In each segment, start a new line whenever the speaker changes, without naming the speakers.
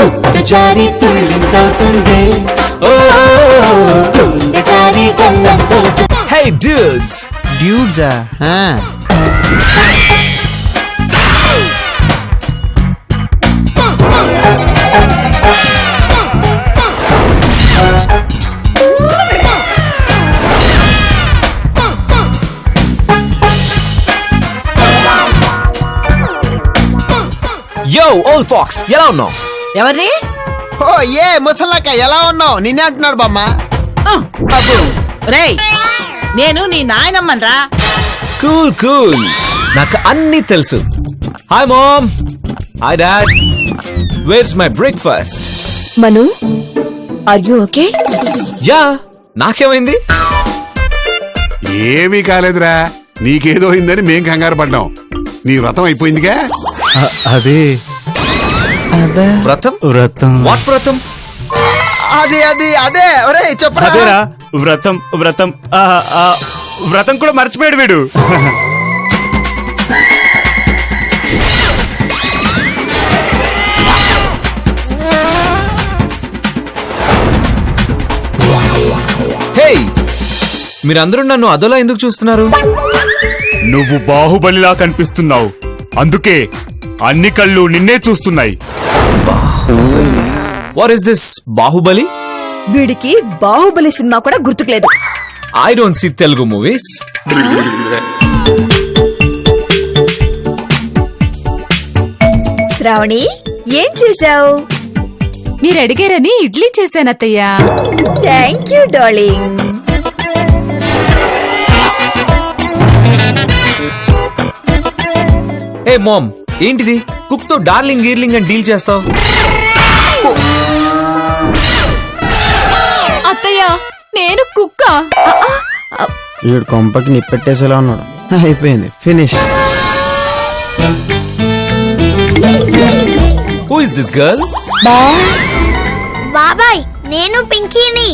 గుండె జారి తుళ్ళింతవుతుంది ఓ గుండె జారి గల్లంతవుతుంది.
Hey dudes!
డ్యూడ్సా?
Yo, old fox, ఎలా ఉన్నావు?
ఎవరిని?
ఓ ఏ ముసలక్క ఎలా ఉన్నావు? నిన్నే అంటున్నాడు బామ్మ.
రేయ్, నేను నీ నాయనమ్మన్రా.
Cool, cool. నాకు అన్ని తెలుసు. Hi mom. Hi dad. Where's my breakfast?
Manu, are you okay?
Yeah, నాకేమైంది?
ఏమీ కాలేదురా, నీకేదో అయిందని మేం కంగారు పడ్డాం. నీ వ్రతం అయిపోయిందిగా.
అదే
వ్రతం?
వ్రతం.
వాట్ వ్రతం?
అది అది అదే. ఒరే చెప్పరా.
అదేరా వ్రతం వ్రతం. వ్రతం కూడా మర్చిపోయాడు వీడు.
హే, మీరందరూ నన్ను అదోలా ఎందుకు చూస్తున్నారు?
నువ్వు బాహుబలిలా కనిపిస్తున్నావు, అందుకే అన్ని కళ్ళు నిన్నే చూస్తున్నాయి.
What is this Baahubali?
వీడికి బాహుబలి సినిమా కూడా గుర్తుకులేదు.
I don't see Telugu movies.
Sravani, ఏం చేశావు?
మీరు అడిగారని ఇడ్లీ చేశానత్తయ్యా.
Thank you darling.
ఏ మామ్, ఏంటిది? కుక్ తో డార్లింగ్ గీర్లింగ్ అని డీల్ చేస్తావు?
అత్తయ్య, నేను కుక్క.
వీడు కొంపకి నిప్పెట్టేసేలా ఉన్నాడు. అయిపోయింది, finish.
Who is this girl?
బాబాయ్, నేను పింకీని.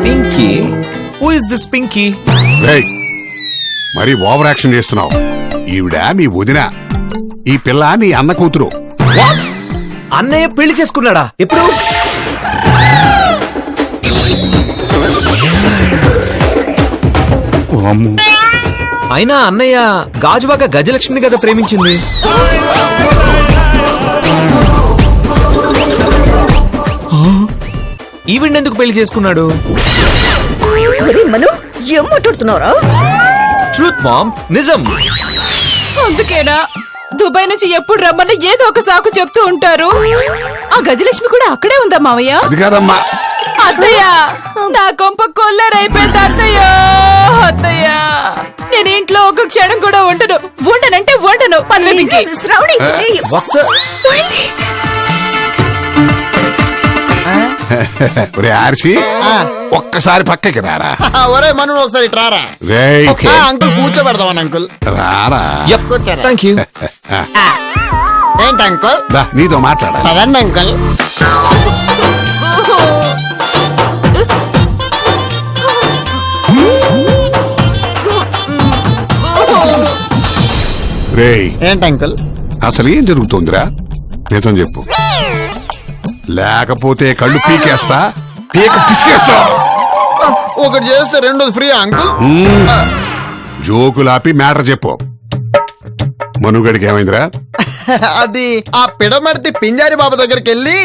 Pinky? Who is this Pinky?
రేయ్, మరి ఓవర్ యాక్షన్ చేస్తున్నావు. ఈవిడ మీ వదిన, ఈ పిల్ల నీ అన్న కూతురు.
వాట్? అన్నయ్య పెళ్లి చేసుకున్నాడా? ఎప్పుడు? అయినా అన్నయ్య గాజువాక గజలక్ష్మిని కదా ప్రేమించింది. ఈవిడెందుకు పెళ్లి చేసుకున్నాడు?
మను, ఏం మాట్లాడుతున్నావురా?
ట్రూత్ మామ్, నిజం.
అందుకేనా దుబాయ్ నుంచి ఎప్పుడు రమ్మన్నా ఏదో ఒక సాకు చెప్తూ ఉంటారు. ఆ గజలక్ష్మి కూడా అక్కడే ఉందా మావయ్య?
అది కాదమ్మా.
అత్తయ్య, నా కొంప కొల్లారైపోయింది అత్తయ్య. అత్తయ్య, నేను ఇంట్లో ఒక క్షణం కూడా ఉండనంటే ఉండను.
శ్రావణి,
ఒరే ఆర్సి, ఒక్కసారి పక్కకి రారా.
ఒరే మను, ఒకసారి ఇటు రారా.
రేయ్,
అంకుల్ కూర్చోబెడదామని. అంకుల్
రారా.
Thank you.
ఏంటి అంకుల్?
నీతో మాట్లాడా.
పదండి అంకుల్.
రేయ్,
ఏంటి అంకుల్?
అసలు ఏం జరుగుతోందిరా? నిజం చెప్పు, లేకపోతే కళ్ళు పీకేస్తా, పీక పిసికేస్తా.
ఒకటి చేస్తే రెండోది ఫ్రీ అంకుల్.
జోకులాపి మ్యాటర్ చెప్పు. మనుగడికి ఏమైందిరా?
అది ఆ పిడమర్తి పింజారి బాబా దగ్గరికి వెళ్ళి.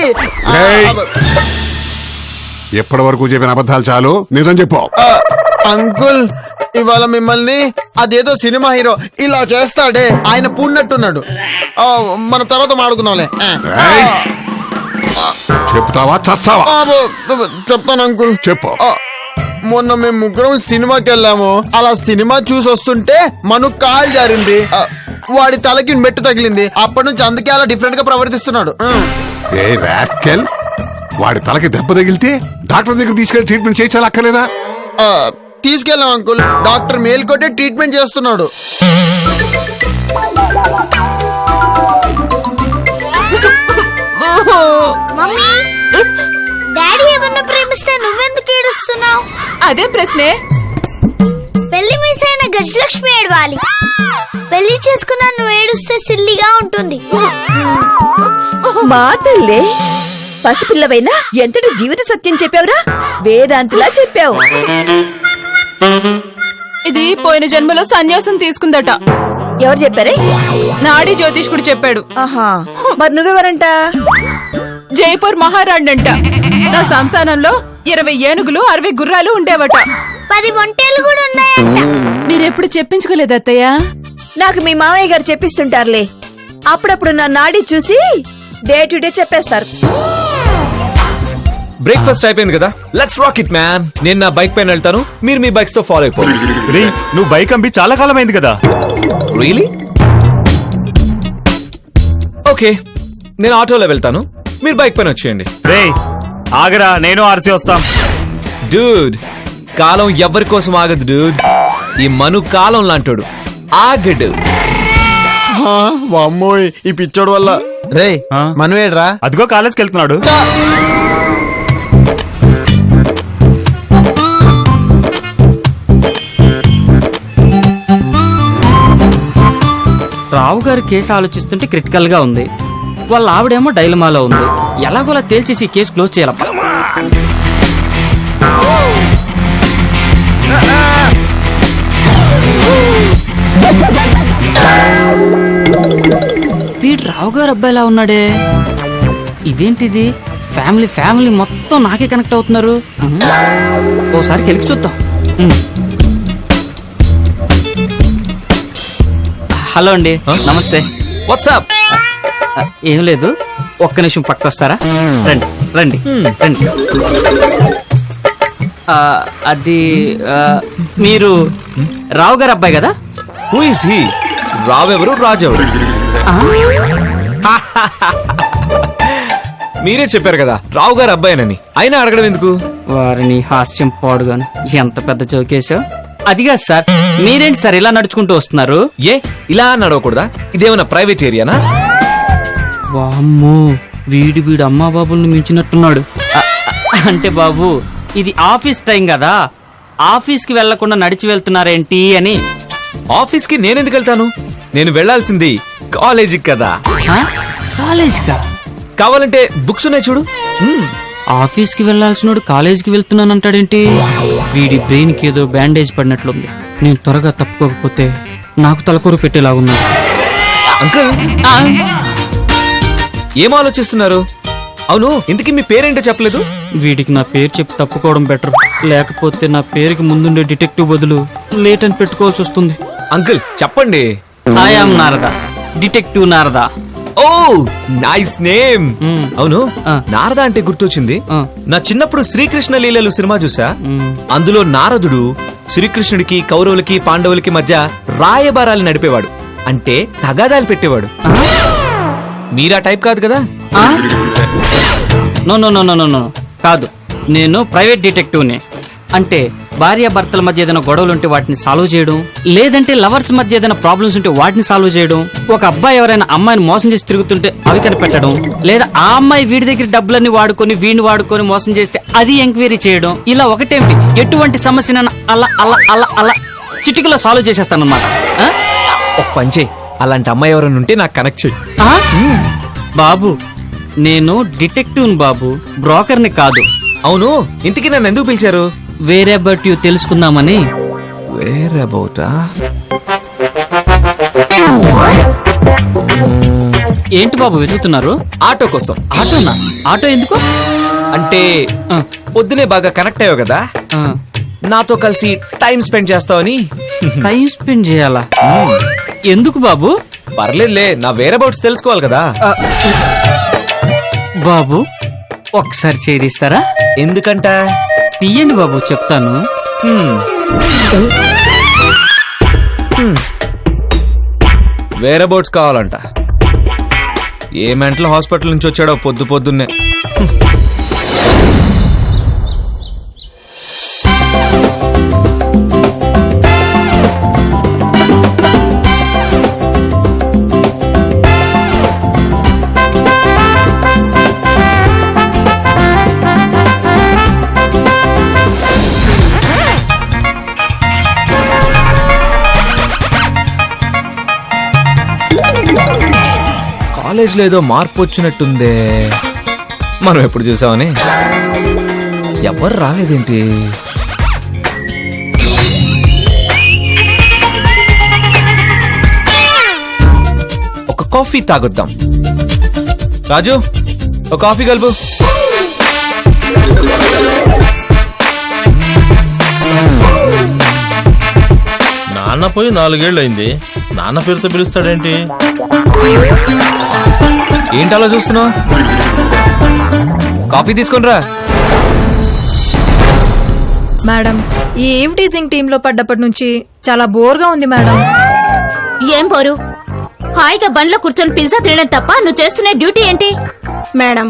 ఎప్పటి వరకు చెప్పిన అబద్ధాలు చాలు, నిజం చెప్పు.
అంకుల్, ఇవాళ మిమ్మల్ని అదేదో సినిమా హీరో ఇలా చేస్తాడే, ఆయన పూన్నట్టున్నాడు. మన తర్వాత మాడుకుందాంలే.
చెప్తావా చస్తావా?
చెప్తాను అంకుల్.
చెప్పు.
మొన్న మేము ముగ్గురం సినిమాకి వెళ్ళాము. అలా సినిమా చూసి వస్తుంటే మను కాలు జారింది, వాడి తలకి మెట్టు తగిలింది. అప్పటి నుంచి అందుకే అలా డిఫరెంట్ గా ప్రవర్తిస్తున్నాడు.
ఏ రాస్కెల్, వాడి తలకి దెబ్బ తగిలితే డాక్టర్ దగ్గర తీసుకెళ్లి ట్రీట్మెంట్ చేయించాలక్కర్లేదా?
తీసుకెళ్ళాం అంకుల్. డాక్టర్ మేల్కొట్టే ట్రీట్మెంట్ చేస్తున్నాడు.
మమ్మీ, డాడీ ఎవరిని ప్రేమిస్తే నువ్వెందుకు ఏడుస్తున్నావు?
అదే ప్రశ్నే.
పెళ్లి మిస్ అయిన గజలక్ష్మి ఏడవాలి. పెళ్లి చేసుకున్నా నువ్వు ఏడుస్తే సిల్లిగా ఉంటుంది.
మా తల్లే పసిపిల్లవైనా ఎంతటి జీవిత సత్యం చెప్పావురా, వేదాంతిలా చెప్పావు.
ఇది పోయిన జన్మలో సన్యాసం తీసుకుందట.
ఎవరు చెప్పారే?
నాడి జ్యోతిష్కుడు చెప్పాడు.
ఆహా, మరి నువ్వెవరంట?
జైపూర్ మహారాణి అంట. నా సంస్థానంలో 20 ఏనుగులు 60 గుర్రాలు ఉండేవట.
10 ఒంటేలు కూడా ఉన్నాయంట.
మీరెప్పుడు చెప్పించుకోలేదు అత్తయ్య?
నాకు మీ మామయ్య గారు చెప్పిస్తుంటారులే. అప్పుడప్పుడు నా నాడి చూసి డే టు డే చెప్పేస్తారు.
బ్రేక్ఫాస్ట్ అయిపోయింది కదా, లెట్స్ రాక్ ఇట్ మ్యాన్. నేను నా బైక్ పైన వెళ్తాను, మీరు మీ బైక్స్ తో ఫాలో అయిపోండి.
రే నువ్వు బైక్ అమ్మి చాలా కాలం అయింది కదా.
రియలీ? ఓకే, నేను ఆటోలో వెళ్తాను, మీరు బైక్ పైన వచ్చేయండి.
రే ఆగరా, నేను ఆర్సీ వస్తాం.
డూడ్, కాలం ఎవరి కోసం ఆగదు డూడ్. ఈ మను కాలం లాంటోడు, ఆగడు.
వామ్మోయ్ ఈ పిచ్చోడు వల్ల. రే
ఆ?
మనవేడ్రా?
అదిగో కాలేజ్కి వెళ్తున్నాడు.
రావు గారి కేసు ఆలోచిస్తుంటే క్రిటికల్ గా ఉంది. వాళ్ళ ఆవిడేమో డైలమాలో ఉంది. ఎలాగోలా తేల్చేసి ఈ కేసు క్లోజ్ చేయాలబ్బా. వీడు రావు గారు అబ్బాయిలా ఉన్నాడే, ఇదేంటిది? ఫ్యామిలీ మొత్తం నాకే కనెక్ట్ అవుతున్నారు. ఓసారి కెలికి చూద్దాం. హలో అండి, నమస్తే.
వాట్సాప్?
ఏం లేదు, ఒక్క నిమిషం పట్టుకొస్తారా? రండి రండి రండి. అది మీరు రావు గారు అబ్బాయి కదా?
Who is he? రావెవరు, రాజెవరు? మీరే చెప్పారు కదా రావు గారు అబ్బాయినని, అయినా అడగడం ఎందుకు?
వారిని హాస్యం పాడుగాను, ఎంత పెద్ద జోకేశావు. అదిగా సార్, మీరేంటి సార్ ఇలా నడుచుకుంటూ వస్తున్నారు?
ఏ ఇలా నడవకూడదా? ఇదేమన్నా ప్రైవేట్ ఏరియానా?
వామ్మో, వీడు అమ్మా బాబుల్ని మించినట్టున్నాడు. అంటే బాబు, ఇది ఆఫీస్ టైం కదా, ఆఫీస్కి వెళ్లకుండా నడిచి వెళ్తున్నారేంటి అని.
ఆఫీస్కి నేనెందుకు వెళ్తాను? నేను వెళ్లాల్సింది కాలేజీకి కదా.
కాలేజ్కా?
కావాలంటే బుక్స్ ఉన్నాయి చూడు.
ఆఫీస్కి వెళ్లాల్సినోడు కాలేజీకి వెళ్తున్నానంటాడేంటి? వీడి బ్రెయిన్ కి ఏదో బ్యాండేజ్ పడినట్లుంది. నేను త్వరగా తప్పుకోకపోతే నాకు తలకూరు పెట్టేలాగున్నాడు.
అంకుల్, ఏం ఆలోచిస్తున్నారు? అవును, ఇంతకీ మీ పేరేంటో చెప్పలేదు.
వీడికి నా పేరు చెప్పి తప్పుకోవడం బెటర్, లేకపోతే నా పేరుకి ముందుండే డిటెక్టివ్ బదులు లేట్ అని పెట్టుకోవాల్సి వస్తుంది.
అంకుల్ చెప్పండి.
I am Narada, detective Narada.
Oh nice name. అవును,
ఆ.
నారద అంటే గుర్తొచ్చింది.
ఆ.
నా చిన్నప్పుడు శ్రీకృష్ణ లీలలు సినిమా చూసా. అందులో నారదుడు శ్రీకృష్ణుడికి కౌరవులకి పాండవులకి మధ్య రాయబారాలు నడిపేవాడు, అంటే తగాదాలు పెట్టేవాడు. మీరా టైప్ కాదు కదా?
No no no no no కాదు, నేను ప్రైవేట్ డిటెక్టివ్ని. అంటే భార్య భర్తల మధ్య ఏదైనా గొడవలు ఉంటే వాటిని సాల్వ్ చేయడం, లేదంటే లవర్స్ మధ్య ఏదైనా ప్రాబ్లమ్స్ ఉంటే వాటిని సాల్వ్ చేయడం, ఒక అబ్బాయి ఎవరైనా అమ్మాయిని మోసం చేసి తిరుగుతుంటే అవి కనిపెట్టడం, లేదా ఆ అమ్మాయి వీడి దగ్గర డబ్బులన్నీ వాడుకొని వీడిని వాడుకొని మోసం చేస్తే అది ఎంక్వైరీ చేయడం. ఇలా ఒకటేమిటి, ఎటువంటి సమస్యనైనా అలా అలా అలా అలా చిటికలో సాల్వ్ చేసేస్తాను అనమాట.
ఒక పంచే, అలాంటి అమ్మాయి ఎవరైనా ఉంటే నాకు కనెక్ట్ చేయి.
బాబు, నేను డిటెక్టివ్ని బాబు, బ్రోకర్ని కాదు.
అవును, ఇంతకీ నన్ను ఎందుకు పిలిచారు?
వేరే అబౌట్ యూ తెలుసుకుందామని.
వేరే అబౌటా?
ఏంటి బాబు వెతుకుతున్నారు?
ఆటో కోసం.
ఆటోనా? ఆటో ఎందుకు?
అంటే పొద్దునే బాగా కనెక్ట్ అయ్యావు కదా, నాతో కలిసి టైం స్పెండ్ చేస్తావని.
టైం స్పెండ్ చేయాలా? ఎందుకు బాబు?
పర్లేదులే, నా వేరే అబౌట్స్ తెలుసుకోవాలి కదా.
బాబు ఒకసారి చేదిస్తారా?
ఎందుకంట?
తీయండి బాబు, చెప్తాను.
వేరే అబౌట్స్ కావాలంట. ఏ మెంటల్ హాస్పిటల్ నుంచి వచ్చాడో పొద్దున్నే. కాలేజ్లో ఏదో మార్పు వచ్చినట్టుందే. మనం ఎప్పుడు చూసామని. ఎవరు రాలేదేంటి? ఒక కాఫీ తాగొద్దాం. రాజు, ఒక కాఫీ కలుపు.
నాన్న పోయి 4 ఏళ్ళు అయింది. నాన్న పేరుతో పిలుస్తాడేంటి?
ఏంటి అలా చూస్తున్నావు? కాఫీ తీసుకొనిరా.
మేడం, ఈ ఈవ్ టీజింగ్ టీమ్ లో పడ్డప్పటి నుంచి చాలా బోర్ గా ఉంది మేడం.
ఏం పోరు, హాయిగా బండ్లో కూర్చొని పిజ్జా తినడం తప్ప నువ్వు చేస్తున్న డ్యూటీ ఏంటి?
మేడం,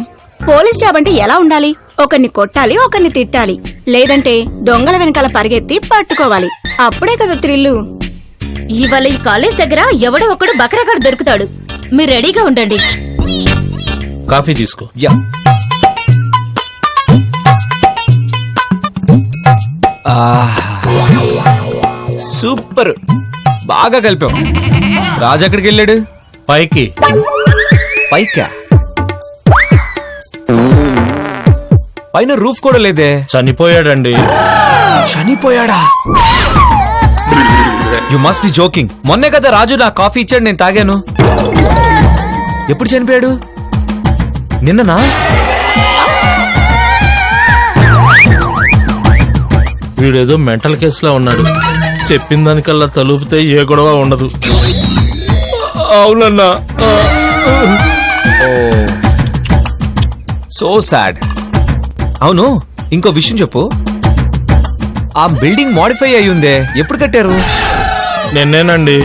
పోలీస్ జాబ్ అంటే ఎలా ఉండాలి? ఒకరిని కొట్టాలి, ఒకరిని తిట్టాలి, లేదంటే దొంగల వెనకాల పరిగెత్తి పట్టుకోవాలి. అప్పుడే కదా థ్రిల్లు.
ఇవాళ ఈ కాలేజ్ దగ్గర ఎవడో ఒకడు బకరగాడు దొరుకుతాడు. మీరు రెడీగా ఉండండి.
కాఫీ తీసుకో.
యా. సూపర్, బాగా కలిపాం. రాజు ఎక్కడికి వెళ్ళాడు?
పైకి.
పైకా? పైన రూఫ్ కూడా లేదే.
చనిపోయాడండి.
చనిపోయాడా? You must be joking. మొన్నే కదా రాజు నా కాఫీ ఇచ్చాడు, నేను తాగాను. ఎప్పుడు చనిపోయాడు? నిన్ననా?
వీడేదో మెంటల్ కేసులో ఉన్నాడు. చెప్పిన దానికల్లా తలుపితే ఏ గొడవ ఉండదు. అవునన్నా.
So sad. అవును, ఇంకో విషయం చెప్పు. ఆ బిల్డింగ్ మోడిఫై అయి ఉందే, ఎప్పుడు కట్టారు?
నిన్నేనండి.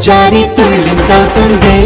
జారి తుళ్ళింతవుతుంది